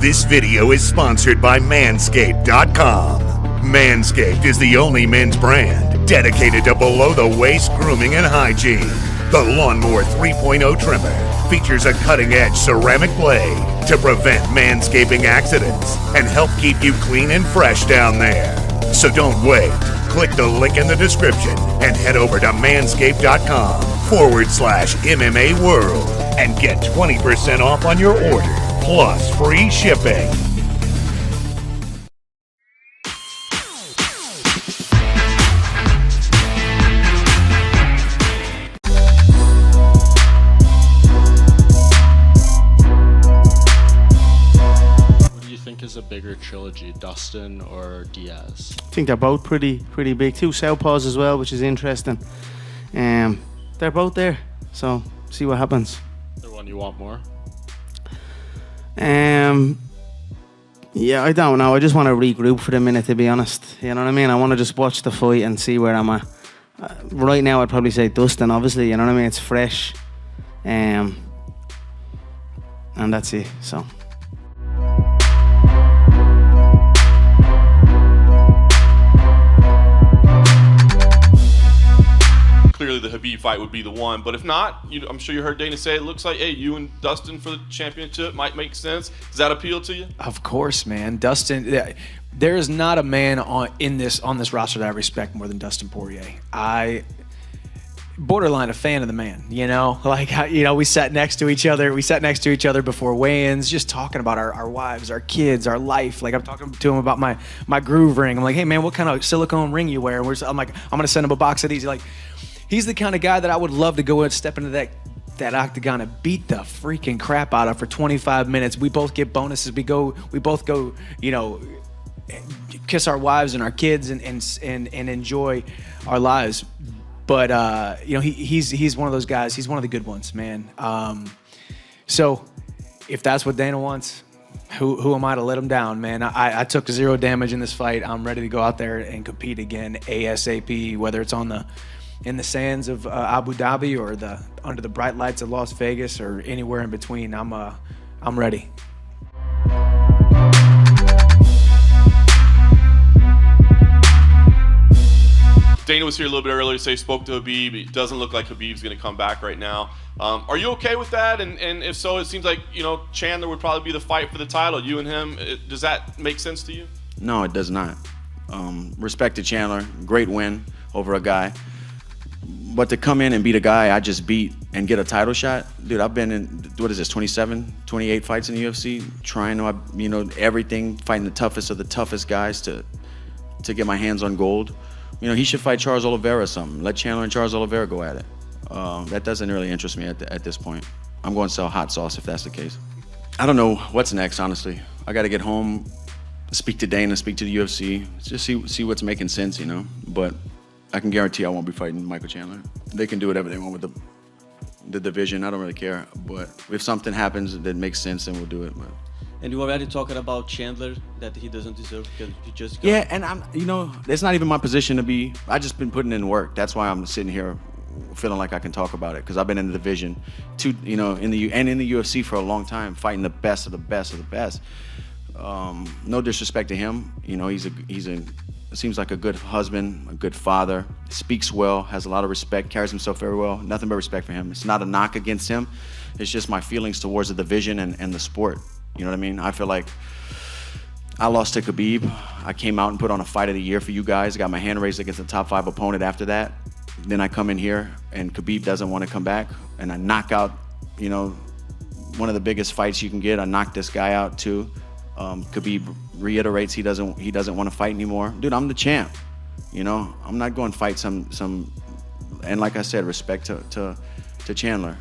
This video is sponsored by Manscaped.com. Manscaped is the only men's brand dedicated to below-the-waist grooming and hygiene. The Lawnmower 3.0 trimmer features a cutting-edge ceramic blade to prevent manscaping accidents and help keep you clean and fresh down there. So don't wait. Click the link in the description and head over to manscaped.com/MMA World and get 20% off on your order, plus free shipping. Is a bigger trilogy, Dustin or Diaz? I think they're both pretty big. Two southpaws as well, which is interesting. They're both there, so see what happens. Is there one you want more? Yeah, I don't know. I just want to regroup for the minute, to be honest. You know what I mean? I want to just watch the fight and see where I'm at. Right now, I'd probably say Dustin, obviously. You know what I mean? It's fresh. And that's it, so... Clearly the Khabib fight would be the one, but if not, I'm sure you heard Dana say it looks like, hey, you and Dustin for the championship might make sense. Does that appeal to you? Of course, man. Dustin, there is not a man on this roster that I respect more than Dustin Poirier. Borderline a fan of the man, you know? Like, you know, we sat next to each other. We sat next to each other before weigh-ins, just talking about our wives, our kids, our life. Like, I'm talking to him about my groove ring. I'm like, hey, man, what kind of silicone ring you wear? I'm like, I'm going to send him a box of these. Like, he's the kind of guy that I would love to go and step into that octagon and beat the freaking crap out of for 25 minutes. We both get bonuses. We both go, you know, kiss our wives and our kids and enjoy our lives. But you know, he's one of those guys. He's one of the good ones, man. So if that's what Dana wants, who am I to let him down, man? I took 0 damage in this fight. I'm ready to go out there and compete again ASAP, whether it's in the sands of Abu Dhabi or under the bright lights of Las Vegas or anywhere in between. I'm ready. Dana was here a little bit earlier, so he spoke to Khabib. It doesn't look like Khabib's going to come back right now. Are you okay with that? And if so, it seems like, you know, Chandler would probably be the fight for the title. You and him, does that make sense to you? No, it does not. Respect to Chandler, great win over a guy. But to come in and beat a guy I just beat and get a title shot, dude, I've been in, what is this, 27, 28 fights in the UFC, trying to, you know, everything, fighting the toughest of the toughest guys to get my hands on gold. You know, he should fight Charles Oliveira or something. Let Chandler and Charles Oliveira go at it. That doesn't really interest me at this point. I'm going to sell hot sauce if that's the case. I don't know what's next, honestly. I got to get home, speak to Dana, speak to the UFC, just see what's making sense, you know. But I can guarantee I won't be fighting Michael Chandler. They can do whatever they want with the division. I don't really care. But if something happens that makes sense, then we'll do it. But. And you already talking about Chandler, that he doesn't deserve because he just got... Yeah, and you know, it's not even my position to be. I just been putting in work. That's why I'm sitting here feeling like I can talk about it, because I've been in the division, you know, in the UFC for a long time, fighting the best of the best of the best. No disrespect to him, you know, he's seems like a good husband, a good father, speaks well, has a lot of respect, carries himself very well. Nothing but respect for him. It's not a knock against him. It's just my feelings towards the division and the sport. You know what I mean? I feel like I lost to Khabib. I came out and put on a fight of the year for you guys. I got my hand raised against the top 5 opponent after that. Then I come in here and Khabib doesn't want to come back, and I knock out, you know, one of the biggest fights you can get. I knocked this guy out too. Khabib reiterates he doesn't want to fight anymore. Dude, I'm the champ. You know, I'm not going to fight some and like I said, respect to Chandler.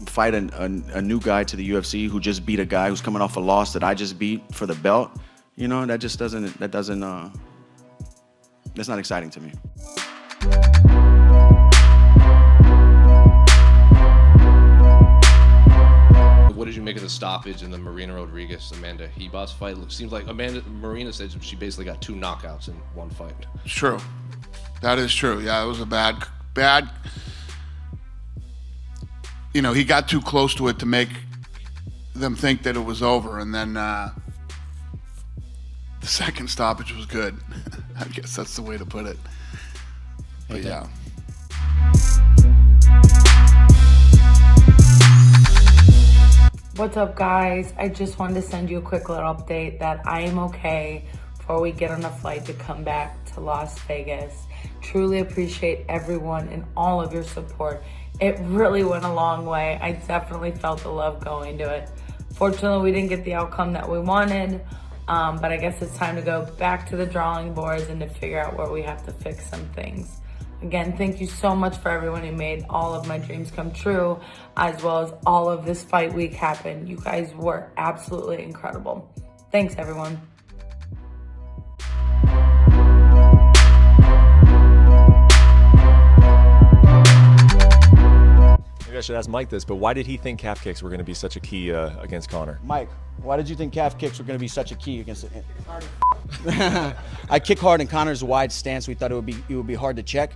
Fight a new guy to the UFC who just beat a guy who's coming off a loss that I just beat for the belt. You know, that's not exciting to me. What did you make of the stoppage in the Marina Rodriguez-Amanda Ribas fight? It seems like Marina said she basically got 2 knockouts in one fight. True. That is true. Yeah, it was a bad. You know, he got too close to it to make them think that it was over, and then the second stoppage was good. I guess that's the way to put it. But yeah. What's up, guys? I just wanted to send you a quick little update that I am okay before we get on a flight to come back to Las Vegas. Truly appreciate everyone and all of your support. It really went a long way. I definitely felt the love going to it. Fortunately, we didn't get the outcome that we wanted, but I guess it's time to go back to the drawing boards and to figure out where we have to fix some things. Again, thank you so much for everyone who made all of my dreams come true, as well as all of this fight week happen. You guys were absolutely incredible. Thanks, everyone. Maybe I should ask Mike this, but why did he think calf kicks were going to be such a key against Conor? Mike, why did you think calf kicks were going to be such a key against it? I kick hard in Conor's wide stance. We thought it would be hard to check,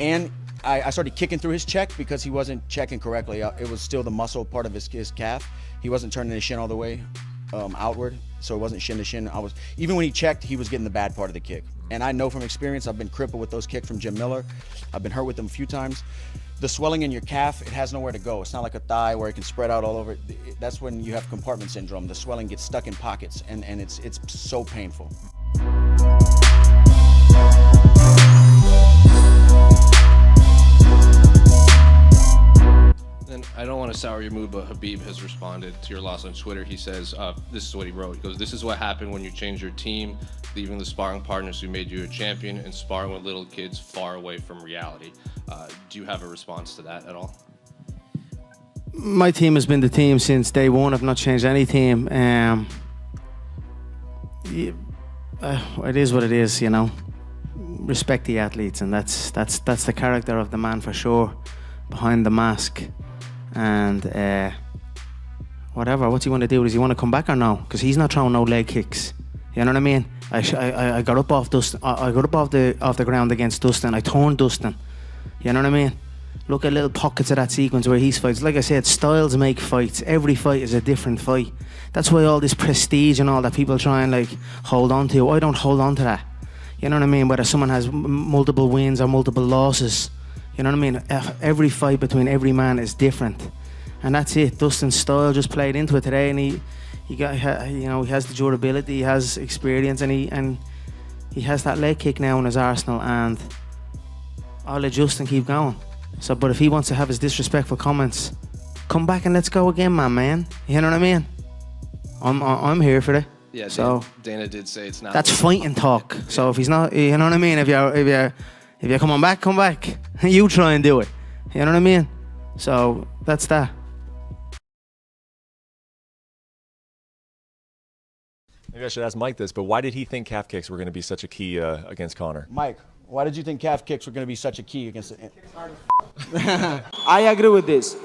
and I started kicking through his check because he wasn't checking correctly. It was still the muscle part of his calf. He wasn't turning his shin all the way outward, so it wasn't shin to shin. Even when he checked, he was getting the bad part of the kick. And I know from experience, I've been crippled with those kicks from Jim Miller. I've been hurt with them a few times. The swelling in your calf, it has nowhere to go. It's not like a thigh where it can spread out all over. That's when you have compartment syndrome. The swelling gets stuck in pockets, and it's so painful. And I don't want to sour your mood, but Khabib has responded to your loss on Twitter. He says, this is what he wrote. He goes, "This is what happened when you change your team, leaving the sparring partners who made you a champion and sparring with little kids far away from reality." Do you have a response to that at all? My team has been the team since day one. I've not changed any team. It is what it is, you know. Respect the athletes, and that's the character of the man for sure, behind the mask. And whatever, what's he want to do? Does he want to come back or no? Because he's not throwing no leg kicks. You know what I mean? I got up off Dustin. I got up off the ground against Dustin. I turned Dustin. You know what I mean? Look at little pockets of that sequence where he's fights. Like I said, styles make fights. Every fight is a different fight. That's why all this prestige and all that people try and like hold on to. I don't hold on to that. You know what I mean? Whether someone has multiple wins or multiple losses. You know what I mean? Every fight between every man is different. And that's it. Dustin's style just played into it today, and he got, you know, he has the durability, he has experience, and he has that leg kick now in his arsenal, and I'll adjust and keep going. So, but if he wants to have his disrespectful comments, come back and let's go again, my man. You know what I mean? I'm here for it. Yeah. So Dana did say it's not. that's fighting talk. Yeah. So if he's not, you know what I mean? If you come on back, come back. You try and do it. You know what I mean? So that's that. Maybe I should ask Mike this, but why did he think calf kicks were going to be such a key against Conor? Mike, why did you think calf kicks were going to be such a key against it? I agree with this.